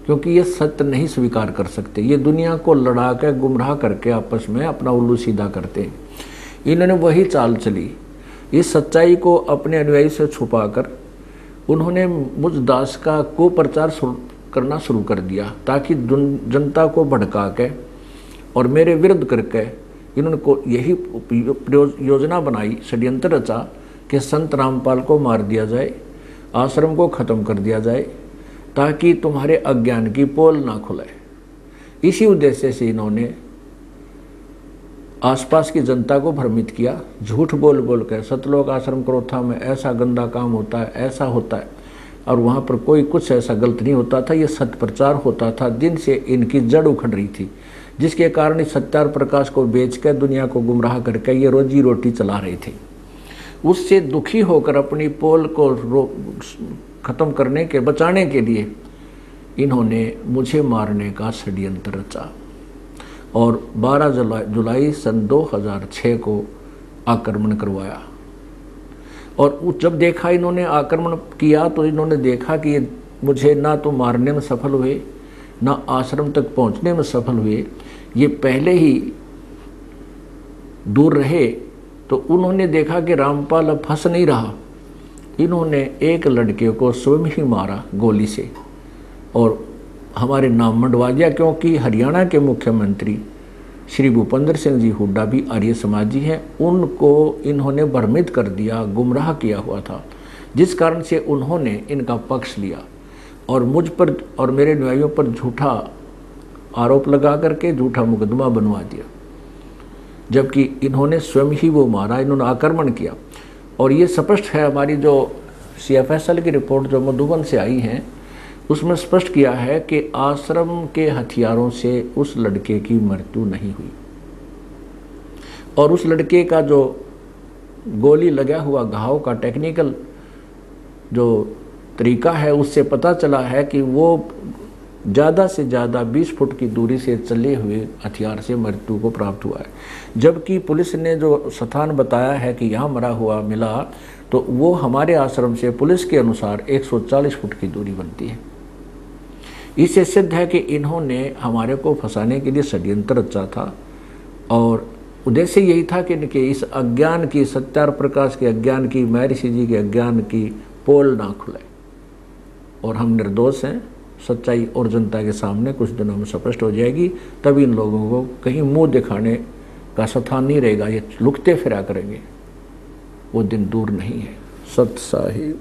क्योंकि ये सत्य नहीं स्वीकार कर सकते। ये दुनिया को लड़ा के गुमराह करके आपस में अपना उल्लू सीधा करते हैं। इन्होंने वही चाल चली। इस सच्चाई को अपने अनुयायी से छुपाकर उन्होंने मुझ दास का कुप्रचार करना शुरू कर दिया, ताकि जनता को भड़का के और मेरे विरुद्ध करके इन्होंने को यही योजना बनाई, षड्यंत्र रचा कि संत रामपाल को मार दिया जाए, आश्रम को ख़त्म कर दिया जाए, ताकि तुम्हारे अज्ञान की पोल ना खुले। इसी उद्देश्य से इन्होंने आसपास की जनता को भ्रमित किया, झूठ बोल बोल कर सतलोक आश्रम क्रोथा में ऐसा गंदा काम होता है, ऐसा होता है, और वहाँ पर कोई कुछ ऐसा गलत नहीं होता था। ये सत्य प्रचार होता था, दिन से इनकी जड़ उखड़ रही थी, जिसके कारण इस सत्यार प्रकाश को बेच कर दुनिया को गुमराह करके ये रोजी रोटी चला रहे थे। उससे दुखी होकर अपनी पोल को ख़त्म करने के बचाने के लिए इन्होंने मुझे मारने का षड्यंत्र रचा और 12 जुलाई सन 2006 को आक्रमण करवाया। और जब देखा इन्होंने आक्रमण किया तो इन्होंने देखा कि ये मुझे ना तो मारने में सफल हुए, ना आश्रम तक पहुंचने में सफल हुए, ये पहले ही दूर रहे। तो उन्होंने देखा कि रामपाल अब फंस नहीं रहा। इन्होंने एक लड़के को स्वयं ही मारा गोली से और हमारे नाम मंडवा दिया, क्योंकि हरियाणा के मुख्यमंत्री श्री भूपेंद्र सिंह जी हुड्डा भी आर्य समाजी हैं। उनको इन्होंने भ्रमित कर दिया, गुमराह किया हुआ था, जिस कारण से उन्होंने इनका पक्ष लिया और मुझ पर और मेरे अनुयायियों पर झूठा आरोप लगा करके झूठा मुकदमा बनवा दिया, जबकि इन्होंने स्वयं ही वो मारा, इन्होंने आक्रमण किया। और ये स्पष्ट है, हमारी जो CFSL की रिपोर्ट जो मधुबन से आई है उसमें स्पष्ट किया है कि आश्रम के हथियारों से उस लड़के की मृत्यु नहीं हुई और उस लड़के का जो गोली लगा हुआ घाव का टेक्निकल जो तरीका है उससे पता चला है कि वो ज़्यादा से ज़्यादा 20 फुट की दूरी से चले हुए हथियार से मृत्यु को प्राप्त हुआ है। जबकि पुलिस ने जो स्थान बताया है कि यहाँ मरा हुआ मिला, तो वो हमारे आश्रम से पुलिस के अनुसार 140 फुट की दूरी बनती है। इससे सिद्ध है कि इन्होंने हमारे को फंसाने के लिए षड्यंत्र रचा था और उद्देश्य यही था कि इनके इस अज्ञान की, सत्यार प्रकाश के अज्ञान की, महर्षि जी के अज्ञान की पोल ना खुले। और हम निर्दोष हैं। सच्चाई और जनता के सामने कुछ दिनों में स्पष्ट हो जाएगी, तभी इन लोगों को कहीं मुंह दिखाने का स्थान नहीं रहेगा, ये लुकते फिरा करेंगे। वो दिन दूर नहीं है। सत साहिब।